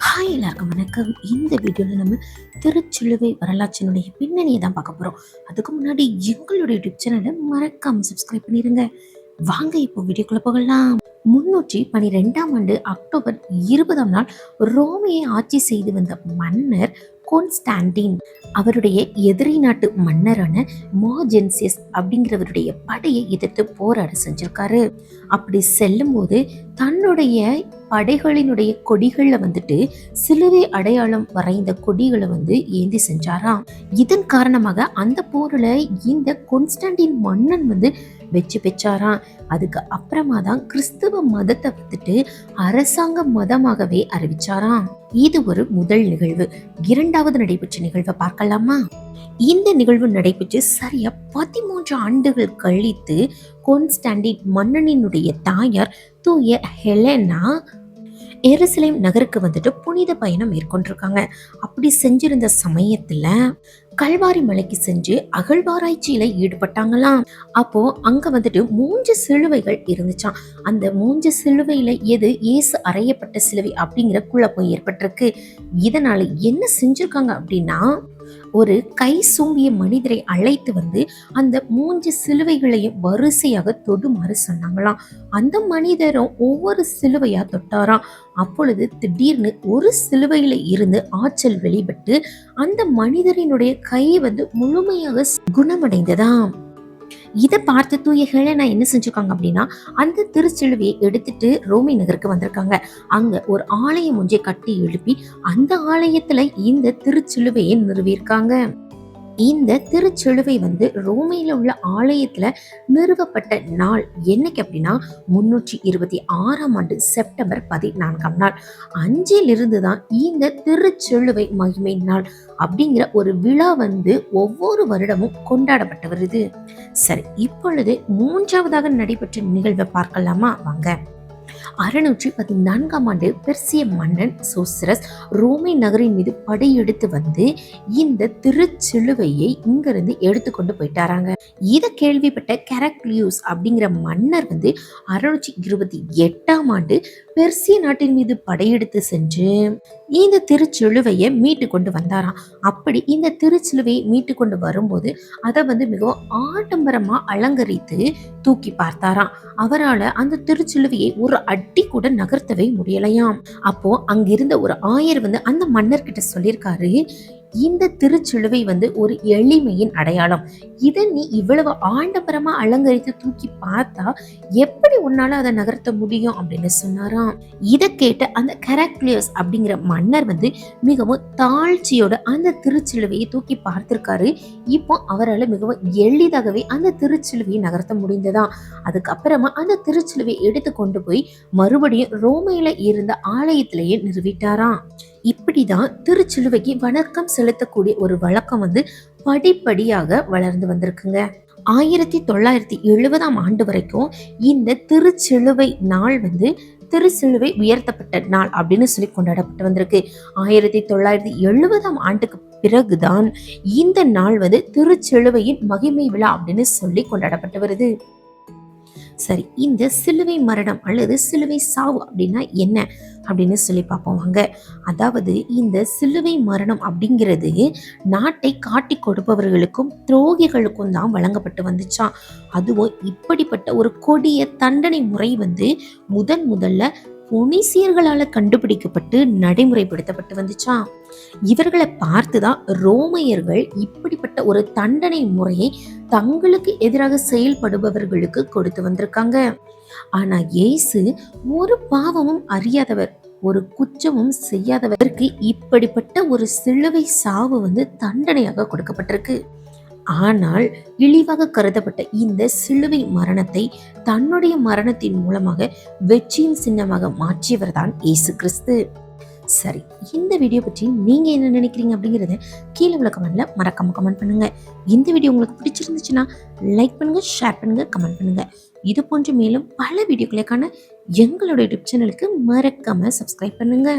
Hi எல்லாருக்கும் வணக்கம். இந்த வீடியோவில் நம்ம திருச்சிலுவை வரலாற்றினுடைய பின்னணியை தான் பார்க்க போகிறோம். அதுக்கு முன்னாடி எங்களுடைய யூடியூப் சேனலை மறக்காம சப்ஸ்கிரைப் பண்ணிடுங்க. வாங்க இப்போ வீடியோக்குள்ள போகலாம். 312ஆம் ஆண்டு அக்டோபர் 20ஆம் நாள் ரோமையை ஆட்சி செய்து வந்த மன்னர் கான்ஸ்டான்டின் அவருடைய எதிரி நாட்டு மன்னரான மார்ஜென்சியஸ் அப்படிங்கிறவருடைய படையை எதிர்த்து போராட செஞ்சிருக்காரு. அப்படி செல்லும் போது தன்னுடைய படைகளினுடைய கொடிகள்ல வந்துட்டு சிலுவை அடையாளம் வரைந்த கொடிகளை ஏந்தி செஞ்சாராம். இதன் காரணமாக அந்த போர்ல இந்த கான்ஸ்டான்டின் மன்னன் வெற்றி பெற்றாராம். அதுக்கு அப்புறமா தான் கிறிஸ்துவ மதத்தை அரசாங்க மதமாகவே அறிவிச்சாராம். இது ஒரு முதல் நிகழ்வு. இரண்டாவது நடைபெற்ற நிகழ்வை பார்க்கலாமா? இந்த நிகழ்வு நடைபெற்று சரியா 13 ஆண்டுகள் கழித்து கான்ஸ்டான்டின் மன்னனினுடைய தாயார் தூய ஹெலனா எருசலேம் நகருக்கு புனித பயணம் மேற்கொண்டிருக்காங்க. அப்படி செஞ்சிருந்த சமயத்துல கல்வாரி மலைக்கு சென்று அகழ்வாராய்ச்சியில ஈடுபட்டாங்களாம். அப்போ அங்க 3 சிலுவைகள் இருந்துச்சாம். அந்த 3 சிலுவையில எது இயேசு அறையப்பட்ட சிலுவை அப்படிங்கிற குழப்பம் ஏற்பட்டிருக்கு. இதனால என்ன செஞ்சிருக்காங்க அப்படின்னா, ஒரு கை சூம்பிய மனிதரை அழைத்து அந்த 3 சிலுவைகளையும் வரிசையாக தொடுமாறு சொன்னாங்களாம். அந்த மனிதரும் ஒவ்வொரு சிலுவையா தொட்டாராம். அப்பொழுது திடீர்னு ஒரு சிலுவையில இருந்து ஆற்றல் வெளிப்பட்டு அந்த மனிதரினுடைய கை முழுமையாக குணமடைந்ததாம். இதை பார்த்து தூய ஹெலனா என்ன செஞ்சிருக்காங்க அப்படின்னா, அந்த திருச்சிலுவையை எடுத்துட்டு ரோமை நகருக்கு வந்திருக்காங்க. அங்க ஒரு ஆலயம் ஒன்றை கட்டி எழுப்பி அந்த ஆலயத்துல இந்த திருச்சிலுவையை நிறுவியிருக்காங்க. இந்த திருச்சிலுவை ரோமையில உள்ள ஆலயத்துல நிறுவப்பட்ட நாள் என்னைக்கு அப்படின்னா 326ஆம் ஆண்டு செப்டம்பர் 14ஆம் நாள். அஞ்சிலிருந்து தான் இந்த திருச்சிலுவை மகிமை நாள் அப்படிங்கிற ஒரு விழா ஒவ்வொரு வருடமும் கொண்டாடப்பட்டு வருது. சரி, இப்பொழுது மூன்றாவதாக நடைபெற்ற நிகழ்வை பார்க்கலாமா? வாங்க. 614ஆம் ஆண்டு பெர்சிய மன்னன் சோசரஸ் ரோமை நகரின் மீது படையெடுத்து இந்த திருச்சிலுவையை இங்கிருந்து எடுத்துக்கொண்டு போயிட்டாராங்க. இதை கேள்விப்பட்ட கெரக்லியூஸ் அப்படிங்கிற மன்னர் 628ஆம் ஆண்டு பெர்சிய நாட்டின் மீது படையெடுத்து சென்று இந்த திருச்சிலுவையை மீட்டு கொண்டு வந்தாராம். அப்படி இந்த திருச்சிலுவையை மீட்டு கொண்டு வரும்போது அதை மிகவும் ஆடம்பரமா அலங்கரித்து தூக்கி பார்த்தாராம். அவரால் அந்த திருச்சிலுவையை ஒரு அடி கூட நகர்த்தவே முடியலையாம். அப்போ அங்கிருந்த ஒரு ஆயர் அந்த மன்னர்கிட்ட சொல்லியிருக்காரு, இந்த திருச்சிலுவை ஒரு எளிமையின் அடையாளம். இதை நீ இவ்வளவு ஆடம்பரமா அலங்கரித்து தூக்கி பார்த்தா எப்படி உன்னால அதை நகர்த்த முடியும் அப்படின்னு சொன்னாராம். இதை கேட்ட அந்த கெரக்லியஸ் அப்படிங்கிற மன்னர் மிகவும் தாழ்ச்சியோட அந்த திருச்சிலுவையை தூக்கி பார்த்திருக்காரு. இப்போ அவரால் மிகவும் எளிதாகவே அந்த திருச்சிலுவையை நகர்த்த முடிந்ததாம். அதுக்கப்புறமா அந்த திருச்சிலுவையை எடுத்து கொண்டு போய் மறுபடியும் ரோமையில இருந்த ஆலயத்திலேயே நிறுவிட்டாராம். இப்படிதான் திருச்சிலுவைக்கு வணக்கம் செலுத்தக்கூடிய ஒரு வழக்கம் படிப்படியாக வளர்ந்து வந்திருக்குங்க. 1970ஆம் ஆண்டு வரைக்கும் இந்த திருச்சிலுவை நாள் திருச்சிலுவை உயர்த்தப்பட்ட நாள் அப்படின்னு சொல்லி கொண்டாடப்பட்டு வந்திருக்கு. 1970ஆம் ஆண்டுக்கு பிறகுதான் இந்த நாள் திருச்சிலுவையின் மகிமை விழா அப்படின்னு சொல்லி கொண்டாடப்பட்டு வருது. சரி, இந்த சிலுவை மரணம் அல்லது சிலுவை சாவு அப்படின்னா என்ன அப்படின்னு சொல்லி பார்ப்போம் வாங்க. அதாவது இந்த சிலுவை மரணம் அப்படிங்கிறது நாட்டை காட்டி கொடுப்பவர்களுக்கும் துரோகிகளுக்கும் தான் வழங்கப்பட்டு வந்துச்சான். அதுவும் இப்படிப்பட்ட ஒரு கொடிய தண்டனை முறை முதல்ல பொனிசியர்களால கண்டுபிடிக்கப்பட்டு நடைமுறைப்படுத்தப்பட்டு வந்துச்சான். இவர்களை பார்த்துதான் ரோமையர்கள் இப்படிப்பட்ட ஒரு தண்டனை முறையை தங்களுக்கு எதிராக செயல்படுபவர்களுக்கு கொடுத்து வந்திருக்காங்க. ஆனா இயேசு ஒரு பாவமும் அறியாதவர், ஒரு குற்றமும் செய்யாதவருக்கு இப்படிப்பட்ட ஒரு சிலுவை சாவு தண்டனையாக கொடுக்கப்பட்டிருக்கு. ஆனால் இழிவாக கருதப்பட்ட இந்த சிலுவை மரணத்தை தன்னுடைய மரணத்தின் மூலமாக வெற்றியின் சின்னமாக மாற்றியவர் தான் இயேசு கிறிஸ்து. சரி, இந்த வீடியோ பற்றி நீங்க என்ன நினைக்கிறீங்க அப்படிங்கறத கீழே உள்ள கமெண்ட்ல மறக்காம கமெண்ட் பண்ணுங்க. இந்த வீடியோ உங்களுக்கு பிடிச்சிருந்துச்சுன்னா லைக் பண்ணுங்க, ஷேர் பண்ணுங்க, கமெண்ட் பண்ணுங்க. இது போன்ற மேலும் பல வீடியோக்களுக்கான எங்களோட யூடியூப் சேனலுக்கு மறக்காம சப்ஸ்கிரைப் பண்ணுங்க.